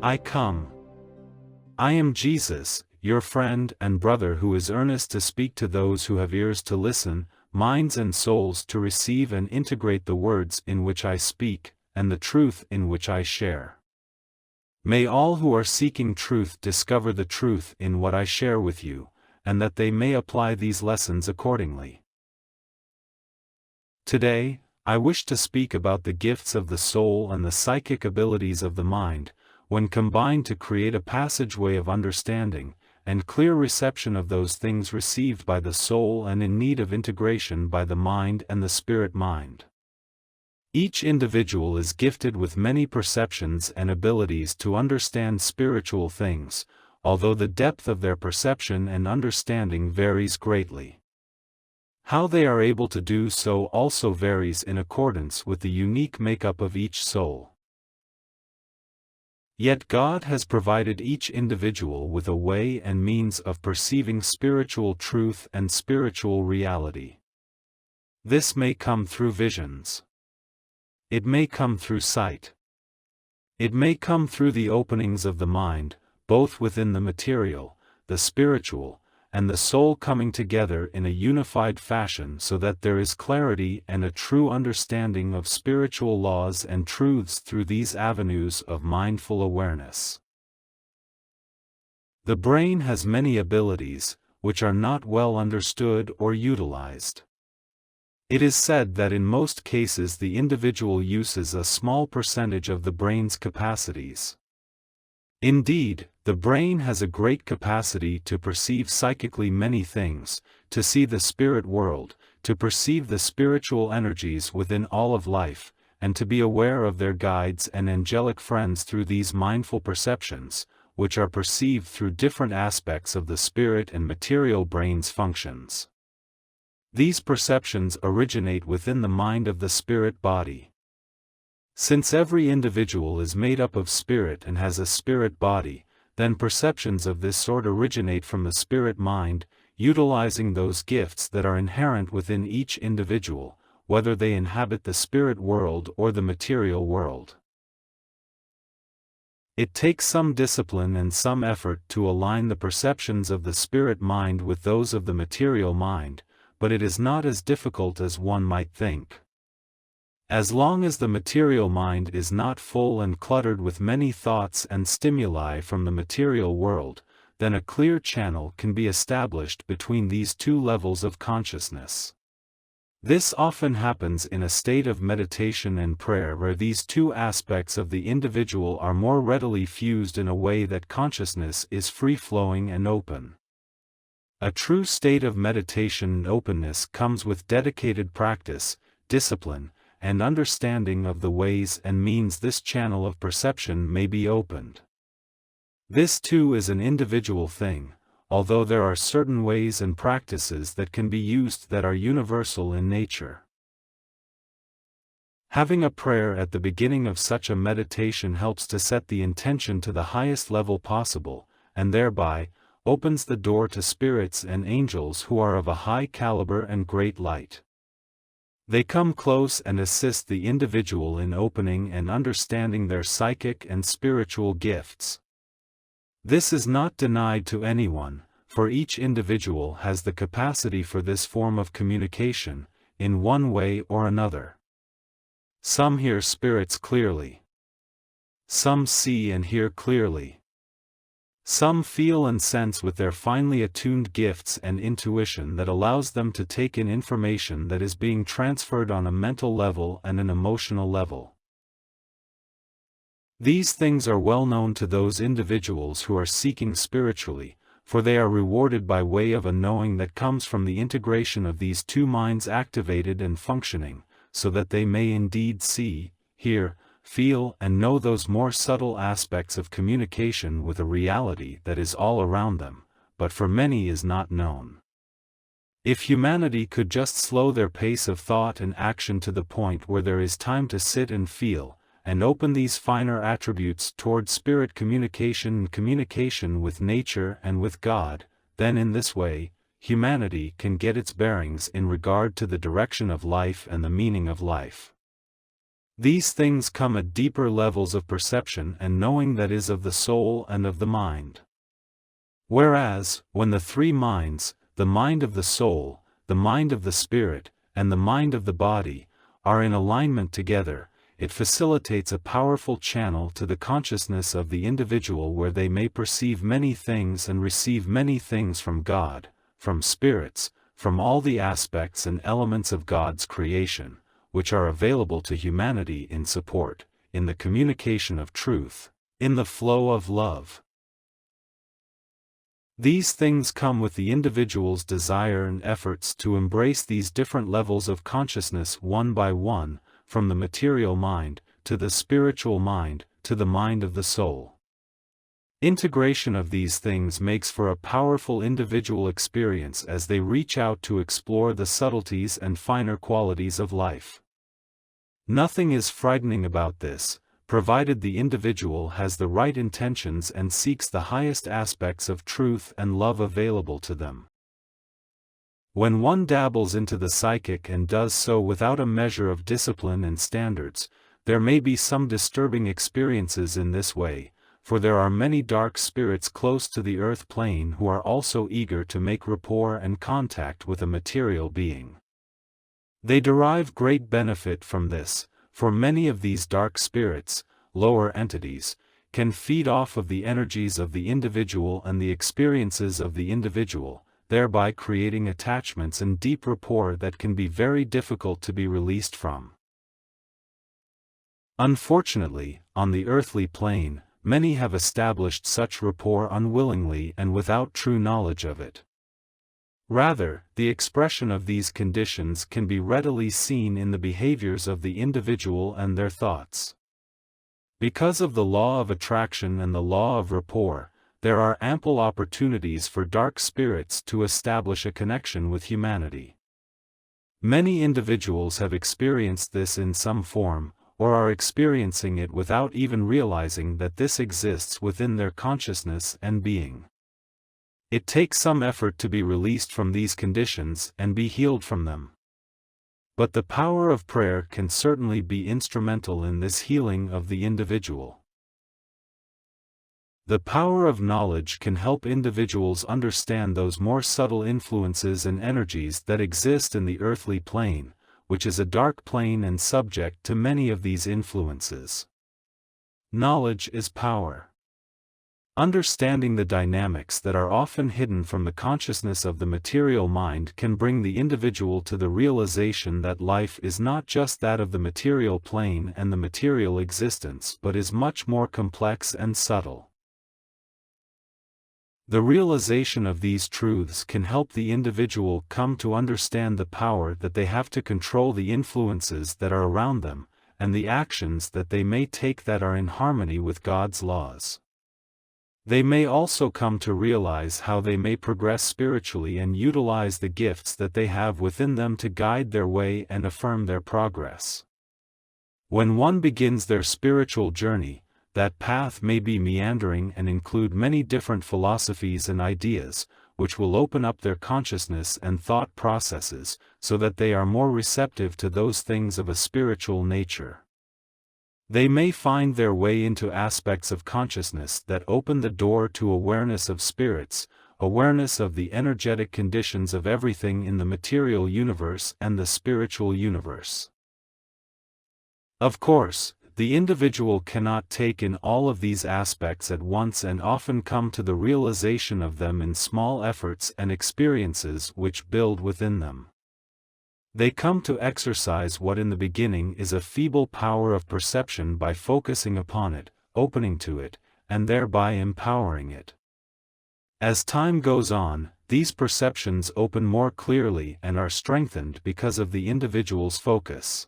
I come. I am Jesus, your friend and brother who is earnest to speak to those who have ears to listen, minds and souls to receive and integrate the words in which I speak, and the truth in which I share. May all who are seeking truth discover the truth in what I share with you, and that they may apply these lessons accordingly. Today, I wish to speak about the gifts of the soul and the psychic abilities of the mind, when combined to create a passageway of understanding, and clear reception of those things received by the soul and in need of integration by the mind and the spirit mind. Each individual is gifted with many perceptions and abilities to understand spiritual things, although the depth of their perception and understanding varies greatly. How they are able to do so also varies in accordance with the unique makeup of each soul. Yet God has provided each individual with a way and means of perceiving spiritual truth and spiritual reality. This may come through visions. It may come through sight. It may come through the openings of the mind, both within the material, the spiritual, and the soul coming together in a unified fashion so that there is clarity and a true understanding of spiritual laws and truths through these avenues of mindful awareness. The brain has many abilities, which are not well understood or utilized. It is said that in most cases the individual uses a small percentage of the brain's capacities. Indeed, the brain has a great capacity to perceive psychically many things, to see the spirit world, to perceive the spiritual energies within all of life, and to be aware of their guides and angelic friends through these mindful perceptions, which are perceived through different aspects of the spirit and material brain's functions. These perceptions originate within the mind of the spirit body. Since every individual is made up of spirit and has a spirit body, then perceptions of this sort originate from the spirit mind, utilizing those gifts that are inherent within each individual, whether they inhabit the spirit world or the material world. It takes some discipline and some effort to align the perceptions of the spirit mind with those of the material mind, but it is not as difficult as one might think. As long as the material mind is not full and cluttered with many thoughts and stimuli from the material world, then a clear channel can be established between these two levels of consciousness. This often happens in a state of meditation and prayer where these two aspects of the individual are more readily fused in a way that consciousness is free-flowing and open. A true state of meditation and openness comes with dedicated practice, discipline, and understanding of the ways and means this channel of perception may be opened. This too is an individual thing, although there are certain ways and practices that can be used that are universal in nature. Having a prayer at the beginning of such a meditation helps to set the intention to the highest level possible, and thereby, opens the door to spirits and angels who are of a high caliber and great light. They come close and assist the individual in opening and understanding their psychic and spiritual gifts. This is not denied to anyone, for each individual has the capacity for this form of communication, in one way or another. Some hear spirits clearly. Some see and hear clearly. Some feel and sense with their finely attuned gifts and intuition that allows them to take in information that is being transferred on a mental level and an emotional level. These things are well known to those individuals who are seeking spiritually, for they are rewarded by way of a knowing that comes from the integration of these two minds activated and functioning, so that they may indeed see, hear, feel and know those more subtle aspects of communication with a reality that is all around them, but for many is not known. If humanity could just slow their pace of thought and action to the point where there is time to sit and feel, and open these finer attributes toward spirit communication and communication with nature and with God, then in this way, humanity can get its bearings in regard to the direction of life and the meaning of life. These things come at deeper levels of perception and knowing that is of the soul and of the mind. Whereas, when the three minds, the mind of the soul, the mind of the spirit, and the mind of the body, are in alignment together, it facilitates a powerful channel to the consciousness of the individual where they may perceive many things and receive many things from God, from spirits, from all the aspects and elements of God's creation, which are available to humanity in support, in the communication of truth, in the flow of love. These things come with the individual's desire and efforts to embrace these different levels of consciousness one by one, from the material mind, to the spiritual mind, to the mind of the soul. Integration of these things makes for a powerful individual experience as they reach out to explore the subtleties and finer qualities of life. Nothing is frightening about this, provided the individual has the right intentions and seeks the highest aspects of truth and love available to them. When one dabbles into the psychic and does so without a measure of discipline and standards, there may be some disturbing experiences in this way, for there are many dark spirits close to the earth plane who are also eager to make rapport and contact with a material being. They derive great benefit from this, for many of these dark spirits, lower entities, can feed off of the energies of the individual and the experiences of the individual, thereby creating attachments and deep rapport that can be very difficult to be released from. Unfortunately, on the earthly plane, many have established such rapport unwillingly and without true knowledge of it. Rather, the expression of these conditions can be readily seen in the behaviors of the individual and their thoughts. Because of the law of attraction and the law of rapport, there are ample opportunities for dark spirits to establish a connection with humanity. Many individuals have experienced this in some form, or are experiencing it without even realizing that this exists within their consciousness and being. It takes some effort to be released from these conditions and be healed from them. But the power of prayer can certainly be instrumental in this healing of the individual. The power of knowledge can help individuals understand those more subtle influences and energies that exist in the earthly plane, which is a dark plane and subject to many of these influences. Knowledge is power. Understanding the dynamics that are often hidden from the consciousness of the material mind can bring the individual to the realization that life is not just that of the material plane and the material existence but is much more complex and subtle. The realization of these truths can help the individual come to understand the power that they have to control the influences that are around them, and the actions that they may take that are in harmony with God's laws. They may also come to realize how they may progress spiritually and utilize the gifts that they have within them to guide their way and affirm their progress. When one begins their spiritual journey, that path may be meandering and include many different philosophies and ideas, which will open up their consciousness and thought processes, so that they are more receptive to those things of a spiritual nature. They may find their way into aspects of consciousness that open the door to awareness of spirits, awareness of the energetic conditions of everything in the material universe and the spiritual universe. Of course, the individual cannot take in all of these aspects at once and often come to the realization of them in small efforts and experiences which build within them. They come to exercise what in the beginning is a feeble power of perception by focusing upon it, opening to it, and thereby empowering it. As time goes on, these perceptions open more clearly and are strengthened because of the individual's focus.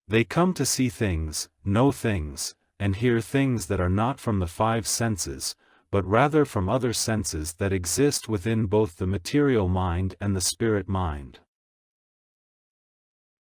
They come to see things, know things, and hear things that are not from the five senses, but rather from other senses that exist within both the material mind and the spirit mind.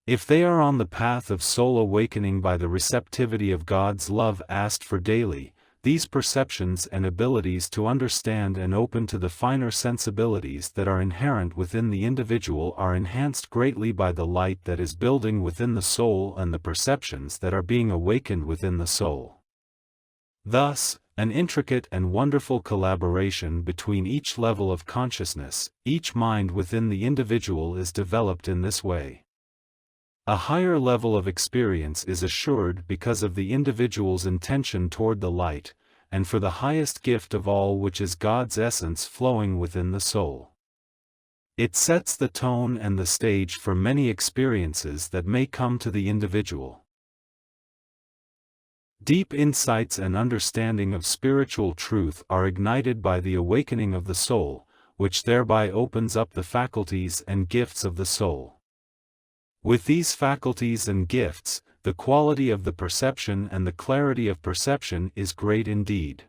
If they are on the path of soul awakening by the receptivity of God's love asked for daily, these perceptions and abilities to understand and open to the finer sensibilities that are inherent within the individual are enhanced greatly by the light that is building within the soul and the perceptions that are being awakened within the soul. Thus, an intricate and wonderful collaboration between each level of consciousness, each mind within the individual is developed in this way. A higher level of experience is assured because of the individual's intention toward the light, and for the highest gift of all, which is God's essence flowing within the soul. It sets the tone and the stage for many experiences that may come to the individual. Deep insights and understanding of spiritual truth are ignited by the awakening of the soul, which thereby opens up the faculties and gifts of the soul. With these faculties and gifts, the quality of the perception and the clarity of perception is great indeed.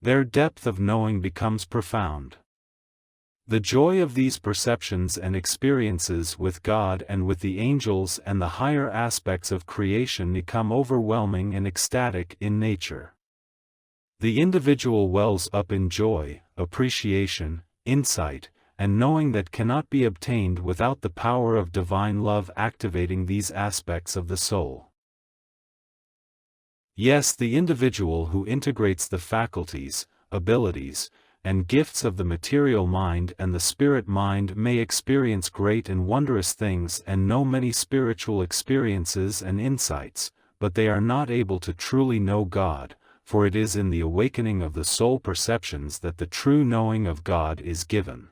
Their depth of knowing becomes profound. The joy of these perceptions and experiences with God and with the angels and the higher aspects of creation become overwhelming and ecstatic in nature. The individual wells up in joy, appreciation, insight, and knowing that cannot be obtained without the power of divine love activating these aspects of the soul. Yes, the individual who integrates the faculties, abilities, and gifts of the material mind and the spirit mind may experience great and wondrous things and know many spiritual experiences and insights, but they are not able to truly know God, for it is in the awakening of the soul perceptions that the true knowing of God is given.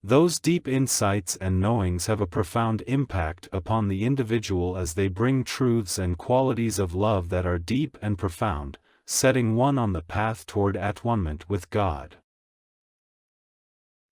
Those deep insights and knowings have a profound impact upon the individual as they bring truths and qualities of love that are deep and profound, setting one on the path toward at-one-ment with God.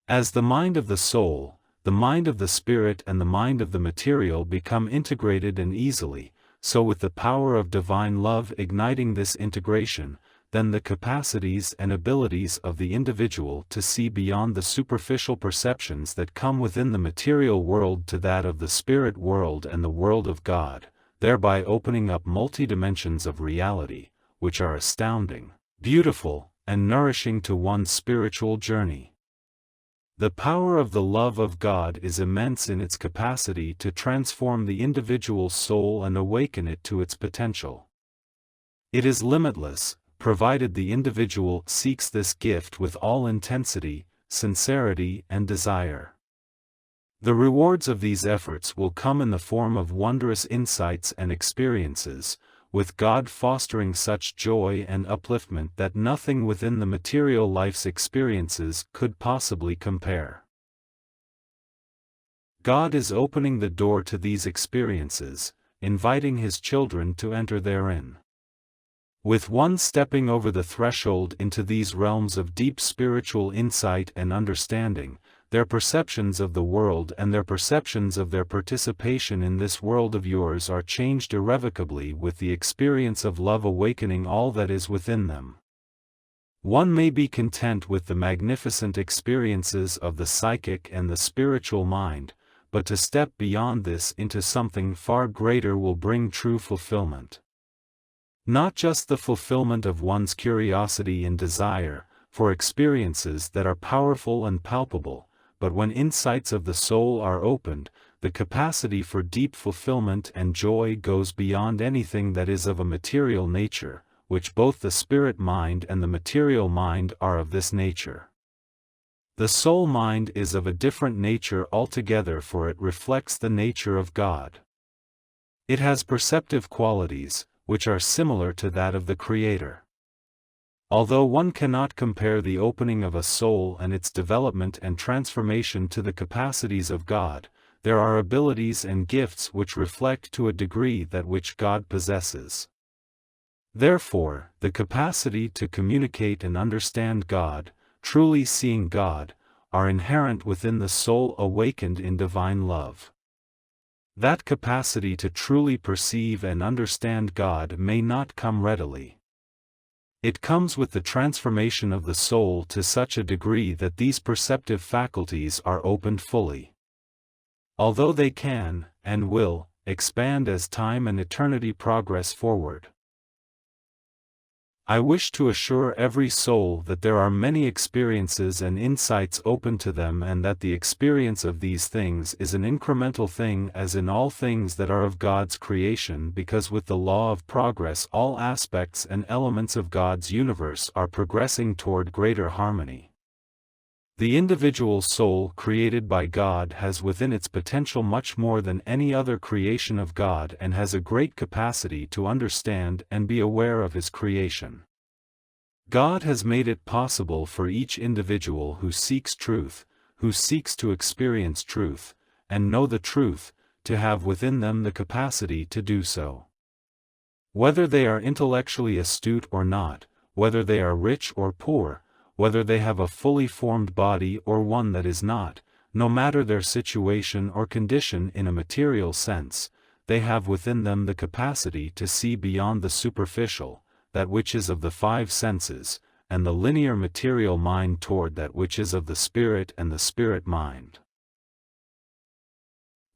As the mind of the soul, the mind of the spirit and the mind of the material become integrated and easily, so with the power of divine love igniting this integration, then the capacities and abilities of the individual to see beyond the superficial perceptions that come within the material world to that of the spirit world and the world of God, thereby opening up multi-dimensions of reality, which are astounding, beautiful, and nourishing to one's spiritual journey. The power of the love of God is immense in its capacity to transform the individual's soul and awaken it to its potential. It is limitless, provided the individual seeks this gift with all intensity, sincerity, and desire. The rewards of these efforts will come in the form of wondrous insights and experiences, with God fostering such joy and upliftment that nothing within the material life's experiences could possibly compare. God is opening the door to these experiences, inviting His children to enter therein. With one stepping over the threshold into these realms of deep spiritual insight and understanding, their perceptions of the world and their perceptions of their participation in this world of yours are changed irrevocably with the experience of love awakening all that is within them. One may be content with the magnificent experiences of the psychic and the spiritual mind, but to step beyond this into something far greater will bring true fulfillment. Not just the fulfillment of one's curiosity and desire for experiences that are powerful and palpable, but when insights of the soul are opened, the capacity for deep fulfillment and joy goes beyond anything that is of a material nature, which both the spirit mind and the material mind are of this nature. The soul mind is of a different nature altogether, for it reflects the nature of God. It has perceptive qualities, which are similar to that of the Creator. Although one cannot compare the opening of a soul and its development and transformation to the capacities of God, there are abilities and gifts which reflect to a degree that which God possesses. Therefore, the capacity to communicate and understand God, truly seeing God, are inherent within the soul awakened in divine love. That capacity to truly perceive and understand God may not come readily. It comes with the transformation of the soul to such a degree that these perceptive faculties are opened fully. Although they can, and will, expand as time and eternity progress forward. I wish to assure every soul that there are many experiences and insights open to them, and that the experience of these things is an incremental thing as in all things that are of God's creation, because with the law of progress all aspects and elements of God's universe are progressing toward greater harmony. The individual soul created by God has within its potential much more than any other creation of God, and has a great capacity to understand and be aware of His creation. God has made it possible for each individual who seeks truth, who seeks to experience truth, and know the truth, to have within them the capacity to do so. Whether they are intellectually astute or not, whether they are rich or poor, whether they have a fully formed body or one that is not, no matter their situation or condition in a material sense, they have within them the capacity to see beyond the superficial, that which is of the five senses, and the linear material mind toward that which is of the spirit and the spirit mind.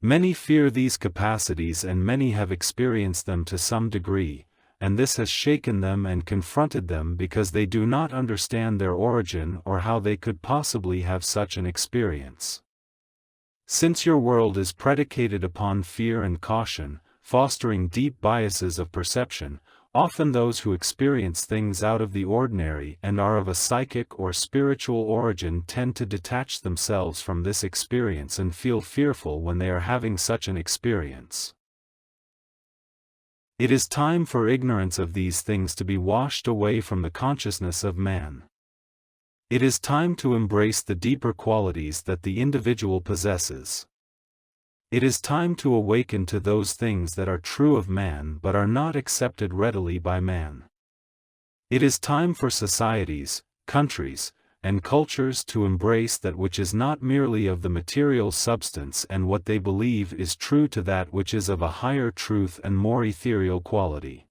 Many fear these capacities, and many have experienced them to some degree, and this has shaken them and confronted them because they do not understand their origin or how they could possibly have such an experience. Since your world is predicated upon fear and caution, fostering deep biases of perception, often those who experience things out of the ordinary and are of a psychic or spiritual origin tend to detach themselves from this experience and feel fearful when they are having such an experience. It is time for ignorance of these things to be washed away from the consciousness of man. It is time to embrace the deeper qualities that the individual possesses. It is time to awaken to those things that are true of man but are not accepted readily by man. It is time for societies, countries, and cultures to embrace that which is not merely of the material substance, and what they believe is true to that which is of a higher truth and more ethereal quality.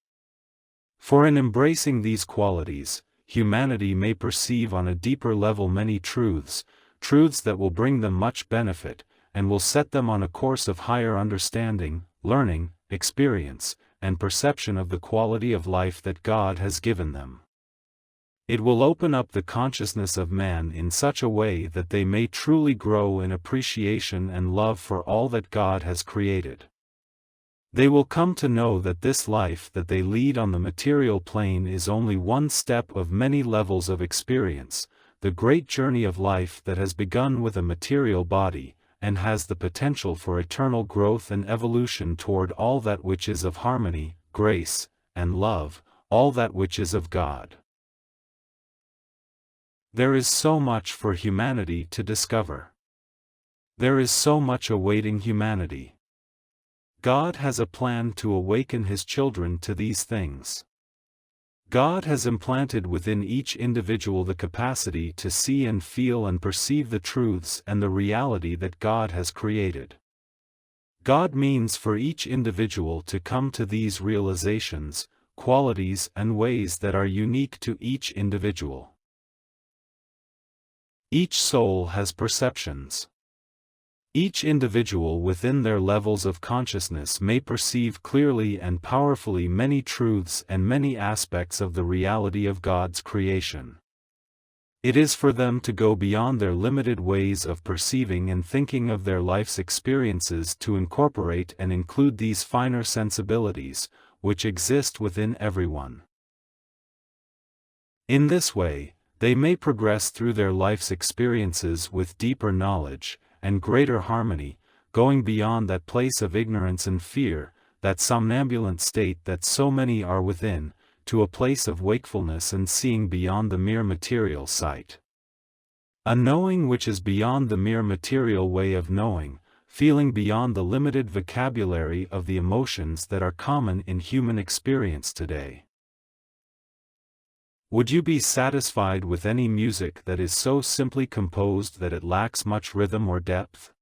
For in embracing these qualities, humanity may perceive on a deeper level many truths that will bring them much benefit, and will set them on a course of higher understanding, learning, experience, and perception of the quality of life that God has given them. It will open up the consciousness of man in such a way that they may truly grow in appreciation and love for all that God has created. They will come to know that this life that they lead on the material plane is only one step of many levels of experience, the great journey of life that has begun with a material body, and has the potential for eternal growth and evolution toward all that which is of harmony, grace, and love, all that which is of God. There is so much for humanity to discover. There is so much awaiting humanity. God has a plan to awaken His children to these things. God has implanted within each individual the capacity to see and feel and perceive the truths and the reality that God has created. God means for each individual to come to these realizations, qualities and ways that are unique to each individual. Each soul has perceptions. Each individual within their levels of consciousness may perceive clearly and powerfully many truths and many aspects of the reality of God's creation. It is for them to go beyond their limited ways of perceiving and thinking of their life's experiences to incorporate and include these finer sensibilities, which exist within everyone. In this way, they may progress through their life's experiences with deeper knowledge and greater harmony, going beyond that place of ignorance and fear, that somnambulant state that so many are within, to a place of wakefulness and seeing beyond the mere material sight. A knowing which is beyond the mere material way of knowing, feeling beyond the limited vocabulary of the emotions that are common in human experience today. Would you be satisfied with any music that is so simply composed that it lacks much rhythm or depth?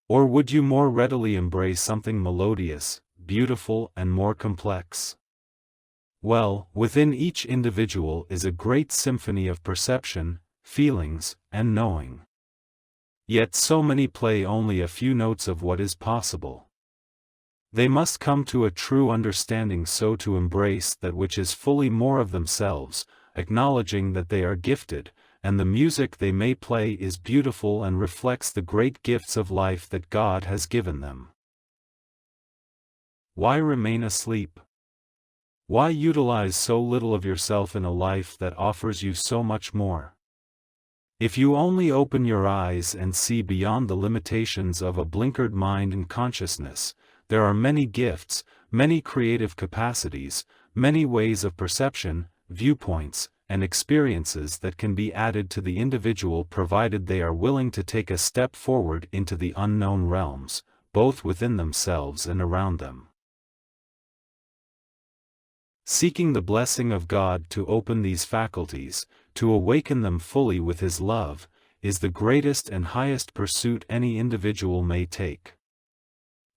Or would you more readily embrace something melodious, beautiful and more complex? Well, within each individual is a great symphony of perception, feelings, and knowing. Yet so many play only a few notes of what is possible. They must come to a true understanding so to embrace that which is fully more of themselves, acknowledging that they are gifted, and the music they may play is beautiful and reflects the great gifts of life that God has given them. Why remain asleep? Why utilize so little of yourself in a life that offers you so much more? If you only open your eyes and see beyond the limitations of a blinkered mind and consciousness, there are many gifts, many creative capacities, many ways of perception, viewpoints, and experiences that can be added to the individual provided they are willing to take a step forward into the unknown realms, both within themselves and around them. Seeking the blessing of God to open these faculties, to awaken them fully with His love, is the greatest and highest pursuit any individual may take.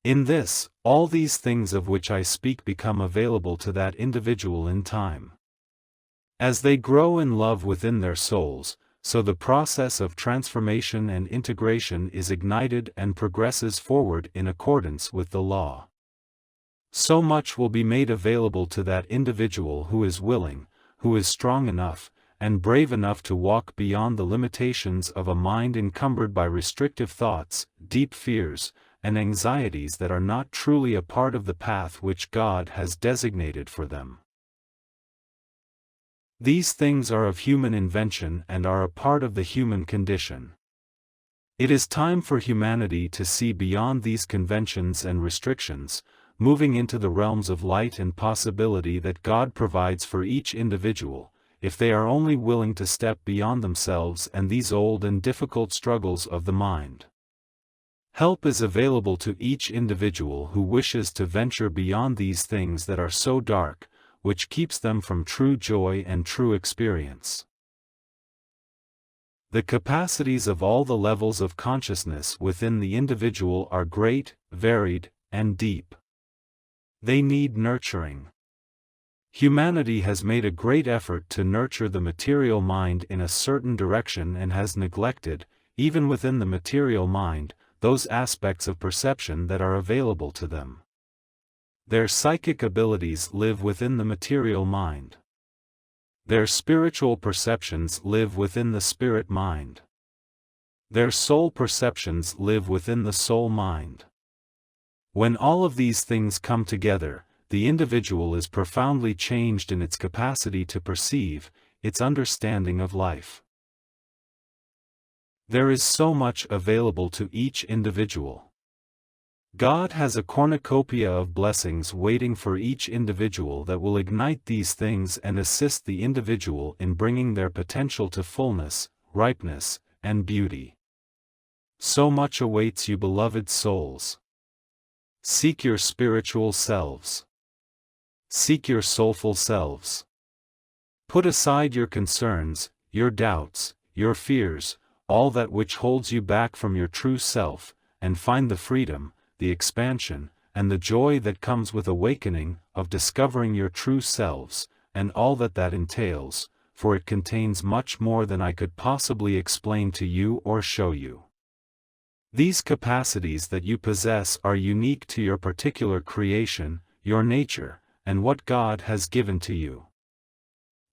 In this, all these things of which I speak become available to that individual in time. As they grow in love within their souls, so the process of transformation and integration is ignited and progresses forward in accordance with the law. So much will be made available to that individual who is willing, who is strong enough, and brave enough to walk beyond the limitations of a mind encumbered by restrictive thoughts, deep fears, and anxieties that are not truly a part of the path which God has designated for them. These things are of human invention and are a part of the human condition. It is time for humanity to see beyond these conventions and restrictions, moving into the realms of light and possibility that God provides for each individual, if they are only willing to step beyond themselves and these old and difficult struggles of the mind. Help is available to each individual who wishes to venture beyond these things that are so dark, which keeps them from true joy and true experience. The capacities of all the levels of consciousness within the individual are great, varied, and deep. They need nurturing. Humanity has made a great effort to nurture the material mind in a certain direction and has neglected, even within the material mind, those aspects of perception that are available to them. Their psychic abilities live within the material mind. Their spiritual perceptions live within the spirit mind. Their soul perceptions live within the soul mind. When all of these things come together, the individual is profoundly changed in its capacity to perceive, its understanding of life. There is so much available to each individual. God has a cornucopia of blessings waiting for each individual that will ignite these things and assist the individual in bringing their potential to fullness, ripeness, and beauty. So much awaits you, beloved souls. Seek your spiritual selves. Seek your soulful selves. Put aside your concerns, your doubts, your fears, all that which holds you back from your true self, and find the freedom, the expansion, and the joy that comes with awakening, of discovering your true selves, and all that that entails, for it contains much more than I could possibly explain to you or show you. These capacities that you possess are unique to your particular creation, your nature, and what God has given to you.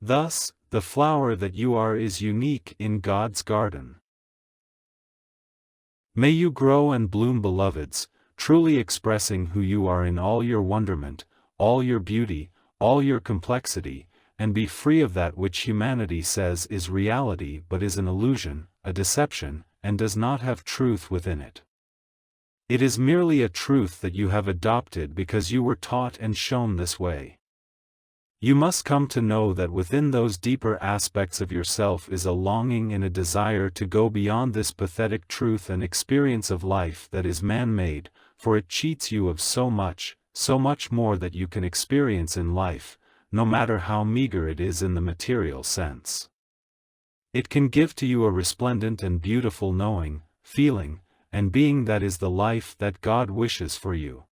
Thus, the flower that you are is unique in God's garden. May you grow and bloom, beloveds, truly expressing who you are in all your wonderment, all your beauty, all your complexity, and be free of that which humanity says is reality but is an illusion, a deception, and does not have truth within it. It is merely a truth that you have adopted because you were taught and shown this way. You must come to know that within those deeper aspects of yourself is a longing and a desire to go beyond this pathetic truth and experience of life that is man-made, for it cheats you of so much more that you can experience in life, no matter how meager it is in the material sense. It can give to you a resplendent and beautiful knowing, feeling, and being that is the life that God wishes for you.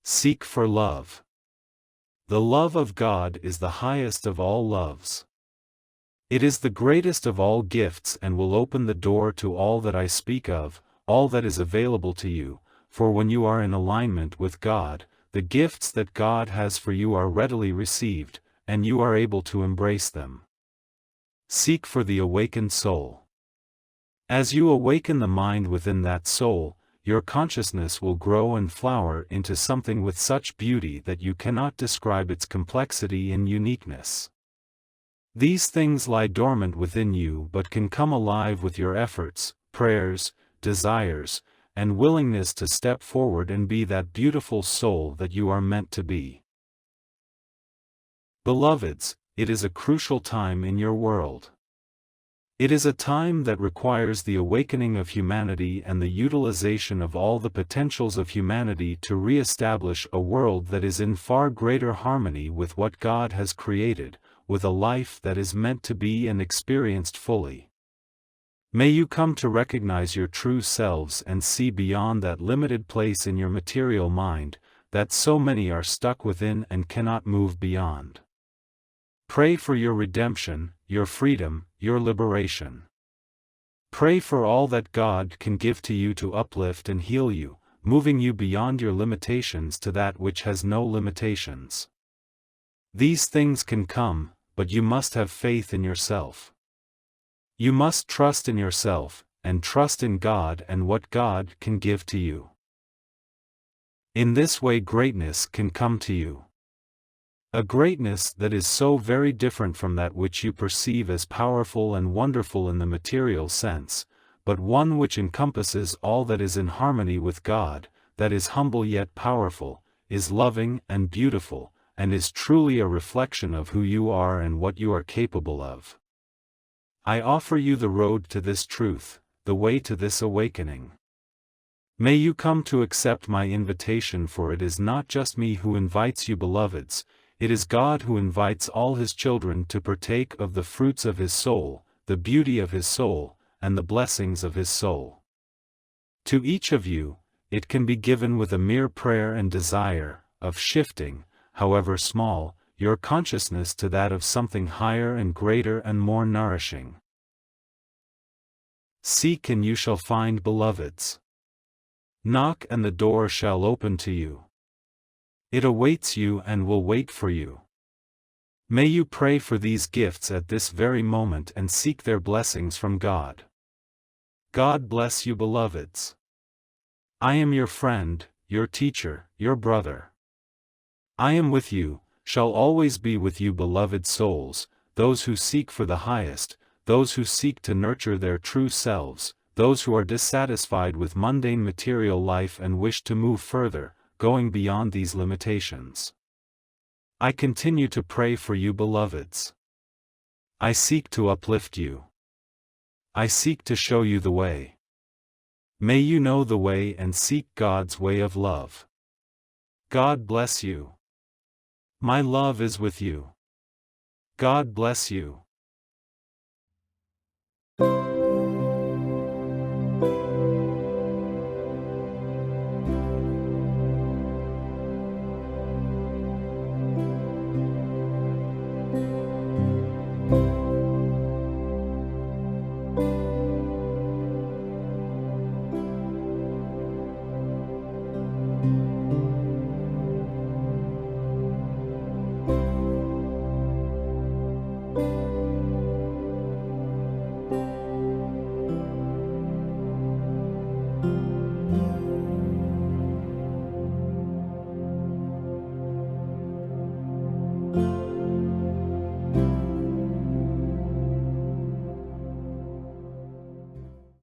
Seek for love. The love of God is the highest of all loves. It is the greatest of all gifts and will open the door to all that I speak of, all that is available to you, for when you are in alignment with God, the gifts that God has for you are readily received, and you are able to embrace them. Seek for the awakened soul. As you awaken the mind within that soul, your consciousness will grow and flower into something with such beauty that you cannot describe its complexity and uniqueness. These things lie dormant within you but can come alive with your efforts, prayers, desires, and willingness to step forward and be that beautiful soul that you are meant to be. Beloveds, it is a crucial time in your world. It is a time that requires the awakening of humanity and the utilization of all the potentials of humanity to re-establish a world that is in far greater harmony with what God has created, with a life that is meant to be and experienced fully. May you come to recognize your true selves and see beyond that limited place in your material mind, that so many are stuck within and cannot move beyond. Pray for your redemption, your freedom, your liberation. Pray for all that God can give to you to uplift and heal you, moving you beyond your limitations to that which has no limitations. These things can come, but you must have faith in yourself. You must trust in yourself, and trust in God and what God can give to you. In this way greatness can come to you. A greatness that is so very different from that which you perceive as powerful and wonderful in the material sense, but one which encompasses all that is in harmony with God, that is humble yet powerful, is loving and beautiful, and is truly a reflection of who you are and what you are capable of. I offer you the road to this truth, the way to this awakening. May you come to accept my invitation, for it is not just me who invites you, beloveds, it is God who invites all His children to partake of the fruits of His soul, the beauty of His soul, and the blessings of His soul. To each of you, it can be given with a mere prayer and desire, of shifting, however small, your consciousness to that of something higher and greater and more nourishing. Seek and you shall find, beloveds. Knock and the door shall open to you. It awaits you and will wait for you. May you pray for these gifts at this very moment and seek their blessings from God. God bless you, beloveds. I am your friend, your teacher, your brother. I am with you, shall always be with you, beloved souls, those who seek for the highest, those who seek to nurture their true selves, those who are dissatisfied with mundane material life and wish to move further, going beyond these limitations. I continue to pray for you, beloveds. I seek to uplift you. I seek to show you the way. May you know the way and seek God's way of love. God bless you. My love is with you. God bless you.